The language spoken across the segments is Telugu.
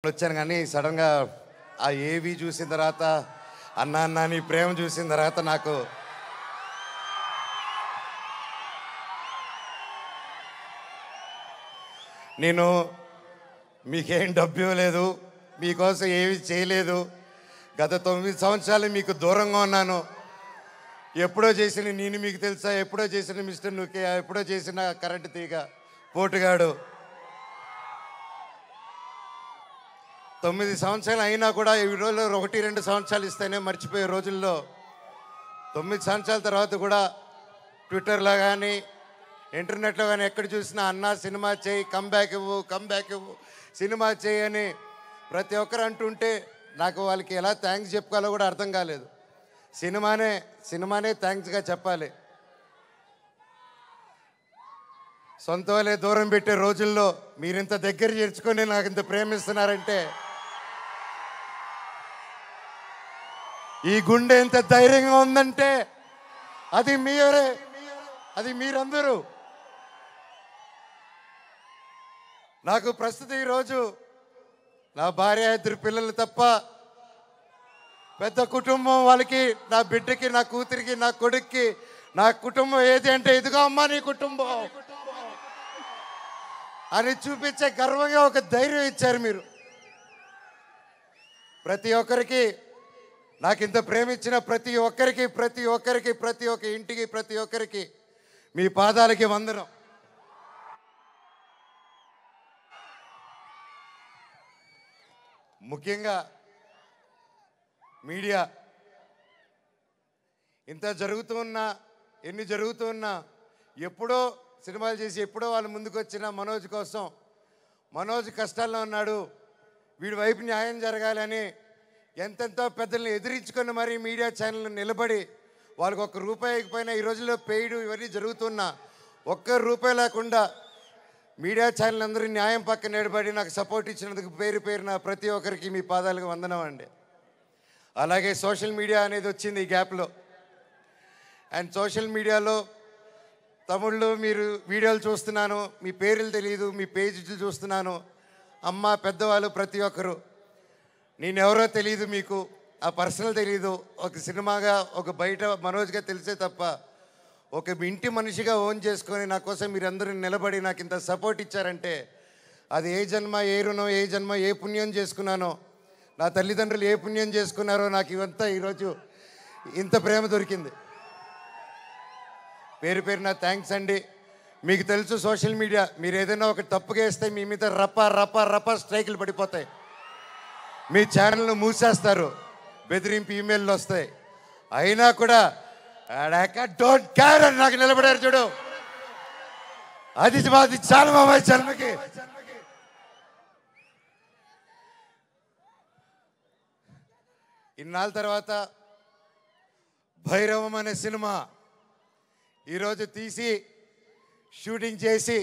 వచ్చాను కానీ సడన్గా ఆ ఏవి చూసిన తర్వాత అన్నా అన్నా నీ ప్రేమ చూసిన తర్వాత నాకు నేను మీకేం డబ్బు ఇవ్వలేదు, మీకోసం ఏమి చేయలేదు. గత 9 సంవత్సరాలు మీకు దూరంగా ఉన్నాను. ఎప్పుడో చేసిన నేను మీకు తెలుసా, ఎప్పుడో చేసిన మిస్టర్ నుకే, ఎప్పుడో చేసిన కరెంటు తీగ పోటుగాడు. 9 సంవత్సరాలు అయినా కూడా ఈ రోజుల్లో 1-2 సంవత్సరాలు ఇస్తేనే మర్చిపోయే రోజుల్లో 9 సంవత్సరాల తర్వాత కూడా ట్విట్టర్లో కానీ ఇంటర్నెట్లో కానీ ఎక్కడ చూసినా అన్నా సినిమా చేయి, కమ్బ్యాక్ ఇవ్వు, సినిమా చేయి అని ప్రతి ఒక్కరు అంటుంటే నాకు వాళ్ళకి ఎలా థ్యాంక్స్ చెప్పుకోవాలో కూడా అర్థం కాలేదు. సినిమానే థ్యాంక్స్గా చెప్పాలి. సొంత వాళ్ళే దూరం పెట్టే రోజుల్లో మీరింత దగ్గర చేర్చుకొని నాకు ఇంత ప్రేమిస్తున్నారంటే, ఈ గుండె ఎంత ధైర్యంగా ఉందంటే అది మీరే, అది మీరందరూ. నాకు ప్రస్తుతం ఈరోజు నా భార్య, 2 పిల్లలు తప్ప పెద్ద కుటుంబం. వాళ్ళకి, నా బిడ్డకి, నా కూతురికి, నా కొడుక్కి నా కుటుంబం ఏది అంటే ఇదిగో అమ్మా నీ కుటుంబం అని చూపించే గర్వంగా ఒక ధైర్యం ఇచ్చారు మీరు. ప్రతి ఒక్కరికి, నాకు ఇంత ప్రేమించిన ప్రతి ఒక్క ఇంటికి, ప్రతి ఒక్కరికి మీ పాదాలకి వందనం. ముఖ్యంగా మీడియా ఇంత జరుగుతూ ఉన్నా, ఎన్ని జరుగుతూ ఉన్నా, ఎప్పుడో సినిమాలు చేసి ఎప్పుడో వాళ్ళు ముందుకు వచ్చిన మనోజ్ కోసం, మనోజ్ కష్టాల్లో ఉన్నాడు, వీడి వైపు న్యాయం జరగాలని ఎంతెంతో పెద్దల్ని ఎదిరించుకొని మరీ మీడియా ఛానల్ నిలబడి వాళ్ళకి ₹1 ఇకపోయినా ఈ రోజుల్లో పెయిడ్ ఇవన్నీ జరుగుతున్నా ₹1 లేకుండా మీడియా ఛానల్ అందరూ న్యాయం పక్కన నిలబడి నాకు సపోర్ట్ ఇచ్చినందుకు పేరున ప్రతి ఒక్కరికి మీ పాదాలకు వందనం అండి. అలాగే సోషల్ మీడియా అనేది వచ్చింది ఈ గ్యాప్లో. అండ్ సోషల్ మీడియాలో తమిళ్లో మీరు వీడియోలు చూస్తున్నాను, మీ పేర్లు తెలియదు, మీ పేజీలు చూస్తున్నాను. అమ్మ, పెద్దవాళ్ళు ప్రతి ఒక్కరు, నేనెవరో తెలియదు, మీకు ఆ పర్సనల్ తెలియదు. ఒక సినిమాగా, ఒక బయట మనోజ్గా తెలిసే తప్ప ఒక ఇంటి మనిషిగా ఓన్ చేసుకొని నా కోసం మీరందరూ నిలబడి నాకు ఇంత సపోర్ట్ ఇచ్చారంటే అది ఏ జన్మ, ఏ రుణం, ఏ జన్మ, ఏ పుణ్యం చేసుకున్నానో, నా తల్లిదండ్రులు ఏ పుణ్యం చేసుకున్నారో నాకు ఇవంతా ఈరోజు ఇంత ప్రేమ దొరికింది. పేరున థ్యాంక్స్ అండి. మీకు తెలుసు సోషల్ మీడియా, మీరు ఏదైనా ఒక తప్పుగా వేస్తే మీ మీద రప స్ట్రైకులు పడిపోతాయి, మీ ఛానల్ను మూసేస్తారు, బెదిరింపు ఈమెయిల్లు వస్తాయి. అయినా కూడా డోంట్ కేర్ అని నాకు నిలబడారు చూడు, అది చాలా మా జన్మకి. ఇన్నాళ్ళ తర్వాత భైరవం అనే సినిమా ఈరోజు తీసి షూటింగ్ చేసి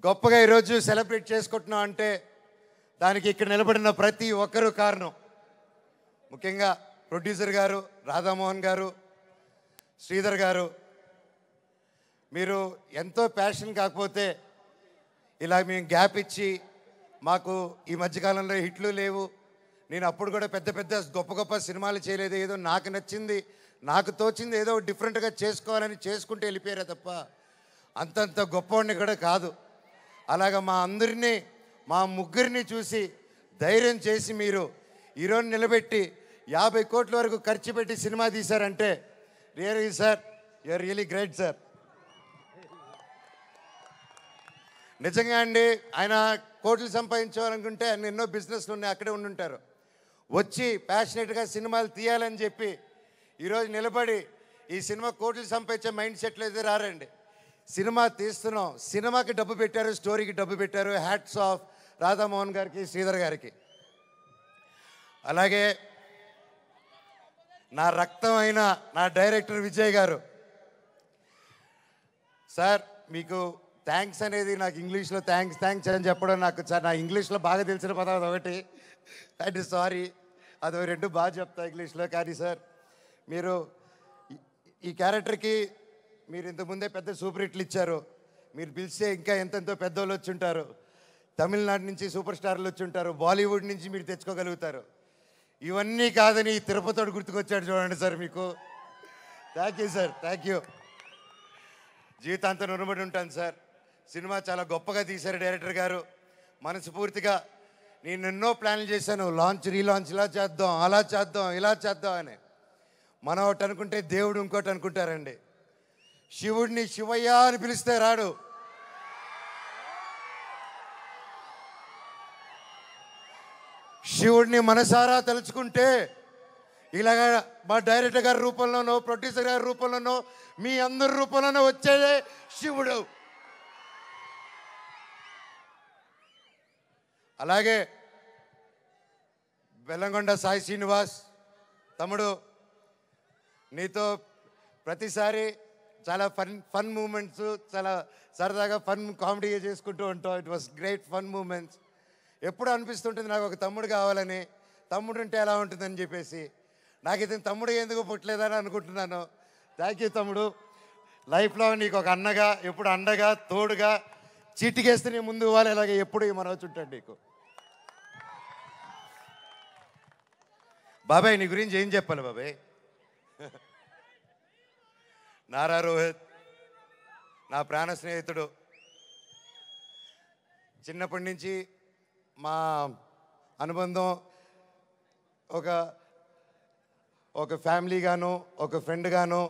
గొప్పగా ఈరోజు సెలబ్రేట్ చేసుకుంటున్నాం అంటే దానికి ఇక్కడ నిలబడిన ప్రతి ఒక్కరూ కారణం. ముఖ్యంగా ప్రొడ్యూసర్ గారు, రాధామోహన్ గారు, శ్రీధర్ గారు, మీరు ఎంతో ప్యాషన్ కాకపోతే ఇలా మేము గ్యాప్ ఇచ్చి, మాకు ఈ మధ్యకాలంలో హిట్లు లేవు, నేను అప్పుడు కూడా పెద్ద గొప్ప సినిమాలు చేయలేదు, ఏదో నాకు నచ్చింది, నాకు తోచింది ఏదో డిఫరెంట్గా చేసుకోవాలని చేసుకుంటూ వెళ్ళిపోయారే తప్ప అంతంత గొప్పవాడిని కూడా కాదు. అలాగా మా అందరినీ, మా ముగ్గురిని చూసి ధైర్యం చేసి మీరు ఈరోజు నిలబెట్టి 50 కోట్ల వరకు ఖర్చు పెట్టి సినిమా తీశారంటే really sir, you're really great sir. నిజంగా అండి, ఆయన కోట్లు సంపాదించాలనుకుంటే ఆయన ఎన్నో బిజినెస్లు ఉన్నాయి, అక్కడే ఉండుంటారు. వచ్చి ప్యాషనెట్గా సినిమాలు తీయాలని చెప్పి ఈరోజు నిలబడి ఈ సినిమా కోట్లు సంపాదించే మైండ్ సెట్లు అయితే రారండి. సినిమా తీస్తున్నాం, సినిమాకి డబ్బు పెట్టారు, స్టోరీకి డబ్బు పెట్టారు. హ్యాట్స్ ఆఫ్ రాధామోహన్ గారికి, శ్రీధర్ గారికి. అలాగే నా రక్తం అయిన నా డైరెక్టర్ విజయ్ గారు, సార్ మీకు థ్యాంక్స్ అనేది, నాకు ఇంగ్లీష్లో థ్యాంక్స్ అని చెప్పడం నాకు నా ఇంగ్లీష్లో బాగా తెలిసిన పదం అదొకటి, అంటే సారీ, అది 2 బాగా చెప్తా ఇంగ్లీష్లో. కానీ సార్ మీరు ఈ క్యారెక్టర్కి మీరు ఇంతకుముందే పెద్ద సూపర్ హిట్లు ఇచ్చారు, మీరు పిలిస్తే ఇంకా ఎంతెంతో పెద్దోళ్ళు వచ్చి ఉంటారు. తమిళనాడు నుంచి సూపర్ స్టార్లు వచ్చి ఉంటారు, బాలీవుడ్ నుంచి మీరు తెచ్చుకోగలుగుతారు. ఇవన్నీ కాదని తిరుపతివాడు గుర్తుకొచ్చాడు చూడండి సార్ మీకు. Thank you sir, thank you. జీవితాంతం రుణపడి ఉంటాను సార్. సినిమా చాలా గొప్పగా తీశారు డైరెక్టర్ గారు. మనస్ఫూర్తిగా నేను ఎన్నో ప్లాన్లు చేశాను, లాంచ్ రీలాంచ్ ఇలా చేద్దాం, అలా చేద్దాం, ఇలా చేద్దాం అని. మనం ఒకటి అనుకుంటే దేవుడు ఇంకోటి అనుకుంటారండి. శివుడిని శివయ్య అని పిలిస్తే రాడు. శివుడిని మనసారా తలుచుకుంటే ఇలాగా మా డైరెక్టర్ గారి రూపంలోనో, ప్రొడ్యూసర్ గారి రూపంలోనో, మీ అందరి రూపంలోనో వచ్చేదే శివుడు. అలాగే బెల్లంకొండ సాయి శ్రీనివాస్ తమ్ముడు, నీతో ప్రతిసారి చాలా ఫన్ మూమెంట్స్, చాలా సరదాగా ఫన్ కామెడీ చేసుకుంటూ ఉంటాం. It was great fun moments. ఎప్పుడు అనిపిస్తుంటుంది నాకు ఒక తమ్ముడు కావాలని, తమ్ముడు ఉంటే ఎలా ఉంటుందని చెప్పేసి. నాకు ఇతను తమ్ముడు ఎందుకు పుట్టలేదని అనుకుంటున్నాను. థ్యాంక్ యూ తమ్ముడు. లైఫ్లో నీకు ఒక అన్నగా, ఎప్పుడు అండగా, తోడుగా, చీటికేస్తే నీ ముందు ఇవ్వాలి, ఇలాగే ఎప్పుడు మనవచ్చు ఉంటాడు నీకు. బాబాయ్ నీ గురించి ఏం చెప్పాలి బాబాయ్? నారా రోహిత్ నా ప్రాణ స్నేహితుడు. చిన్నప్పటి నుంచి మా అనుబంధం ఒక ఫ్యామిలీగాను, ఒక ఫ్రెండ్గాను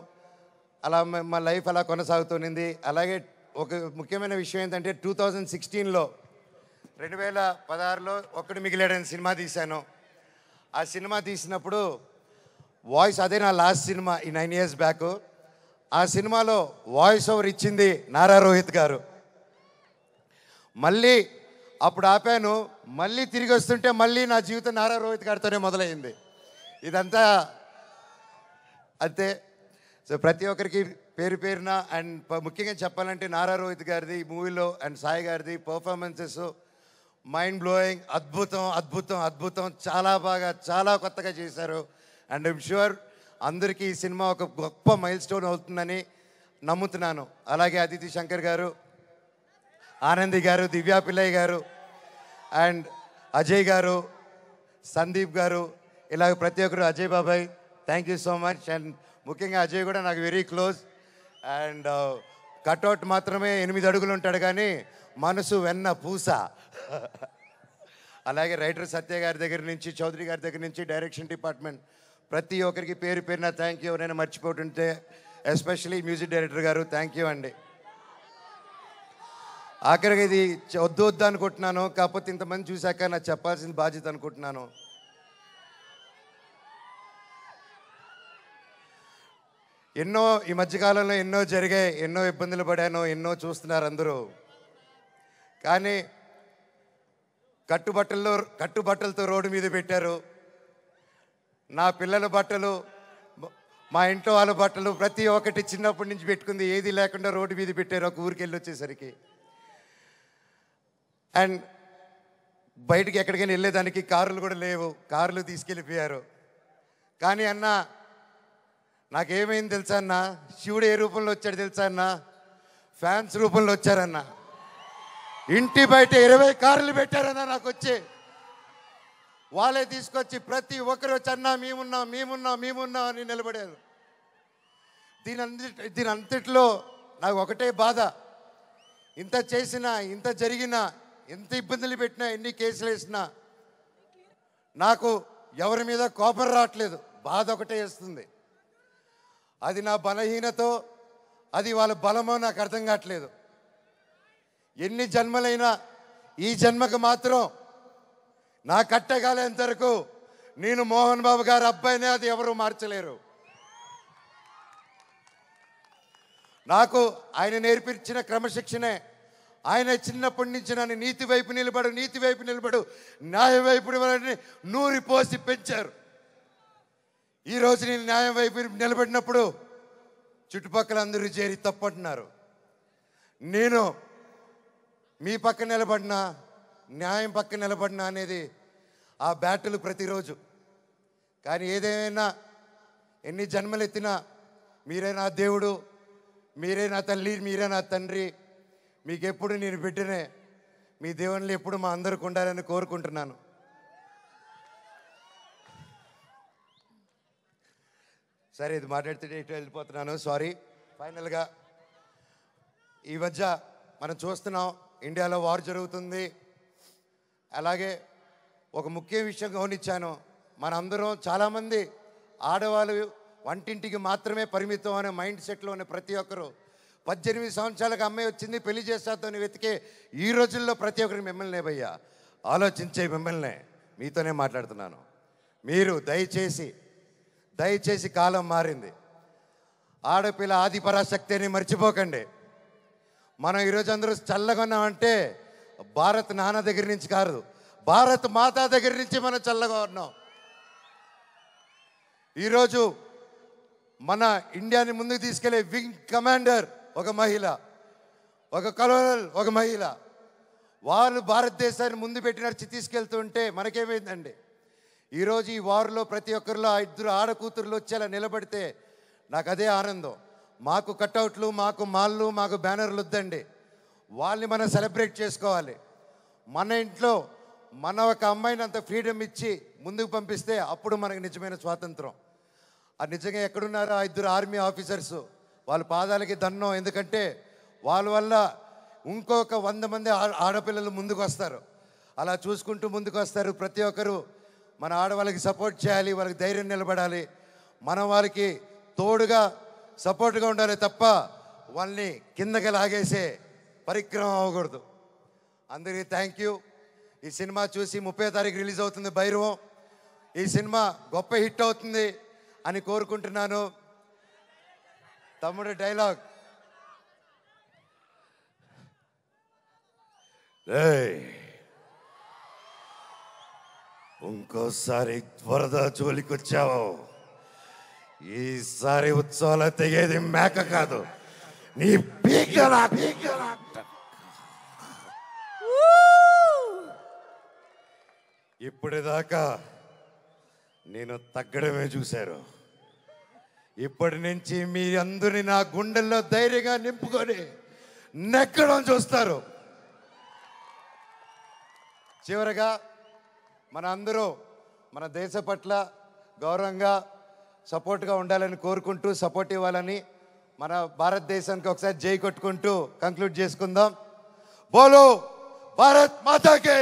అలా మా లైఫ్ అలా కొనసాగుతుంది. అలాగే ఒక ముఖ్యమైన విషయం ఏంటంటే 2016లో 2016లో ఒక్కడు మిగిలాడని సినిమా తీశాను. ఆ సినిమా తీసినప్పుడు వాయిస్, అదే నా లాస్ట్ సినిమా ఈ 9 years బ్యాక్. ఆ సినిమాలో వాయిస్ ఓవర్ ఇచ్చింది నారా రోహిత్ గారు. మళ్ళీ అప్పుడు ఆపాను, మళ్ళీ తిరిగి వస్తుంటే మళ్ళీ నా జీవితం నారా రోహిత్ గారితోనే మొదలైంది. ఇదంతా అంతే. సో ప్రతి ఒక్కరికి పేరు పేరున అండ్ ముఖ్యంగా చెప్పాలంటే నారా రోహిత్ గారిది మూవీలో అండ్ సాయి గారిది పర్ఫార్మెన్సెస్ మైండ్ బ్లోయింగ్, అద్భుతం అద్భుతం అద్భుతం. చాలా బాగా, చాలా కొత్తగా చేశారు. అండ్ ఐమ్ షూర్ అందరికీ ఈ సినిమా ఒక గొప్ప మైల్ స్టోన్ అవుతుందని నమ్ముతున్నాను. అలాగే అదితి శంకర్ గారు, ఆనంది గారు, దివ్యా పిల్లయ్య గారు అండ్ అజయ్ గారు, సందీప్ గారు, ఇలాగ ప్రతి ఒక్కరు, అజయ్ బాబాయ్ thank you so much. And ముఖ్యంగా అజయ్ కూడా నాకు వెరీ క్లోజ్. అండ్ కట్అవుట్ మాత్రమే 8 అడుగులు ఉంటాడు కానీ మనసు వెన్న పూస. అలాగే రైటర్ సత్య గారి దగ్గర నుంచి, చౌదరి గారి దగ్గర నుంచి, డైరెక్షన్ డిపార్ట్మెంట్ ప్రతి ఒక్కరికి పేరు పేరున థ్యాంక్ యూ. ఎవరైనా మర్చిపోతుంటే ఎస్పెషలీ మ్యూజిక్ డైరెక్టర్ గారు థ్యాంక్ యూ అండి. ఆఖరికి ఇది వద్దు వద్దు అనుకుంటున్నాను, కాకపోతే ఇంతమంది చూశాక నాకు చెప్పాల్సిన బాధ్యత అనుకుంటున్నాను. ఎన్నో ఈ మధ్యకాలంలో ఎన్నో జరిగాయి, ఎన్నో ఇబ్బందులు పడాను, ఎన్నో చూస్తున్నారు అందరూ. కానీ కట్టుబట్టలతో రోడ్డు మీద పెట్టారు. నా పిల్లల బట్టలు, మా ఇంట్లో వాళ్ళ బట్టలు ప్రతి ఒక్కటి చిన్నప్పటి నుంచి పెట్టుకుంది ఏది లేకుండా రోడ్డు మీద పెట్టారు ఒక ఊరికి వెళ్ళి వచ్చేసరికి. అండ్ బయటికి ఎక్కడికైనా వెళ్ళేదానికి కార్లు కూడా లేవు, కార్లు తీసుకెళ్ళిపోయారు. కానీ అన్న నాకేమైంది తెలుసా అన్న, శివుడు ఏ రూపంలో వచ్చాడు తెలుసా అన్న, ఫ్యాన్స్ రూపంలో వచ్చారన్న. ఇంటి బయట 20 కార్లు పెట్టారన్న నాకు వచ్చి. వాళ్ళే తీసుకొచ్చి ప్రతి ఒక్కరు వచ్చి అన్నా మేమున్నాం మేమున్నాం మేమున్నాం అని నిలబడారు. దీని అంతట్లో నాకు ఒకటే బాధ, ఇంత చేసినా, ఇంత జరిగినా, ఎంత ఇబ్బందులు పెట్టినా, ఎన్ని కేసులు వేసినా నాకు ఎవరి మీద కోపం రావట్లేదు, బాధ ఒకటే వేస్తుంది. అది నా బలహీనతో, అది వాళ్ళ బలమో నాకు అర్థం కావట్లేదు. ఎన్ని జన్మలైనా ఈ జన్మకు మాత్రం నా కట్టగాలేంత వరకు నేను మోహన్ బాబు గారి అబ్బాయినే, అది ఎవరు మార్చలేరు. నాకు ఆయన నేర్పించిన క్రమశిక్షణే, ఆయన చిన్నప్పటి నుంచి నన్ను నీతి వైపు నిలబడు, న్యాయం వైపు నూరి పోసి పెంచారు. ఈరోజు నేను న్యాయం వైపు నిలబడినప్పుడు చుట్టుపక్కల అందరూ చేరి తప్పంటున్నారు. నేను మీ పక్క నిలబడినా, న్యాయం పక్క నిలబడినా అనేది ఆ బ్యాటిల్ ప్రతిరోజు. కానీ ఏదేమైనా, ఎన్ని జన్మలు ఎత్తినా మీరే నా దేవుడు, మీరే నా తల్లి, మీరే నా తండ్రి, మీకెప్పుడు నేను బిడ్డనే. మీ దేవుళ్ళు ఎప్పుడు మా అందరికి ఉండాలని కోరుకుంటున్నాను. సరే, ఇది మాట్లాడితే ఇటు వెళ్ళిపోతున్నాను, సారీ. ఫైనల్గా ఈ మధ్య మనం చూస్తున్నాం, ఇండియాలో వార్ జరుగుతుంది. అలాగే ఒక ముఖ్య విషయం గమనించాను, మనందరం చాలామంది ఆడవాళ్ళు వంటింటికి మాత్రమే పరిమితం అనే మైండ్ సెట్లో ఉన్న ప్రతి ఒక్కరు 18 సంవత్సరాలకు అమ్మాయి వచ్చింది పెళ్లి చేస్తాతోని వెతికే ఈ రోజుల్లో ప్రతి ఒక్కరికి మిమ్మల్ని భయ్యా ఆలోచించే మిమ్మల్ని మీతోనే మాట్లాడుతున్నాను. మీరు దయచేసి కాలం మారింది, ఆడపిల్ల ఆది పరాశక్తి అని మర్చిపోకండి. మనం ఈరోజు అందరూ చల్లగా ఉన్నామంటే భారత్ నాన్న దగ్గర నుంచి కాదు, భారత్ మాతా దగ్గర నుంచి మనం చల్లగా ఉన్నాం. ఈరోజు మన ఇండియాని ముందుకు తీసుకెళ్లే వింగ్ కమాండర్ ఒక మహిళ, ఒక కలోనల్ ఒక మహిళ. వాళ్ళు భారతదేశాన్ని ముందు పెట్టి నడిచి తీసుకెళ్తుంటే మనకేమైందండి? ఈరోజు ఈ వార్లో ప్రతి ఒక్కరిలో 2 ఆడకూతురులు వచ్చేలా నిలబడితే నాకు అదే ఆనందం. మాకు కట్అవుట్లు, మాకు మాళ్ళు, మాకు బ్యానర్లు వద్దండి. వాళ్ళని మనం సెలబ్రేట్ చేసుకోవాలి. మన ఇంట్లో మన ఒక అమ్మాయిని అంత ఫ్రీడమ్ ఇచ్చి ముందుకు పంపిస్తే అప్పుడు మనకు నిజమైన స్వాతంత్రం. అది నిజంగా ఎక్కడున్నారో 2 ఆర్మీ ఆఫీసర్స్, వాళ్ళ పాదాలకి దండం. ఎందుకంటే వాళ్ళ వల్ల ఇంకొక 100 మంది ఆడపిల్లలు ముందుకు వస్తారు. అలా చూసుకుంటూ ముందుకు వస్తారు. ప్రతి ఒక్కరు మన ఆడవాళ్ళకి సపోర్ట్ చేయాలి, వాళ్ళకి ధైర్యం నిలబడాలి, మనం వాళ్ళకి తోడుగా సపోర్ట్గా ఉండాలి తప్ప వాళ్ళని కిందకి లాగేసే పరిక్రమం అవ్వకూడదు. అందరికీ థ్యాంక్ యూ. ఈ సినిమా చూసి 30వ తారీఖు రిలీజ్ అవుతుంది భైరవం. ఈ సినిమా గొప్ప హిట్ అవుతుంది అని కోరుకుంటున్నాను. తమ్ముడు డైలాగ్, ఇంకోసారి వరద జోలికి వచ్చావు, ఈసారి ఉత్సవాలు తెగేది మేక కాదు, నీ పీకల. ఇప్పటిదాకా నేను తగ్గడమే చూశారు. ఇప్పటి నుంచి మీ అందరినీ నా గుండెల్లో ధైర్యంగా నింపుకొని నెక్కడం చూస్తారు. చివరగా మన అందరూ మన దేశ పట్ల గౌరవంగా సపోర్ట్గా ఉండాలని కోరుకుంటూ, సపోర్ట్ ఇవ్వాలని, మన భారతదేశానికి ఒకసారి జై కొట్టుకుంటూ కంక్లూడ్ చేసుకుందాం. బోలో భారత్ మాతాకే.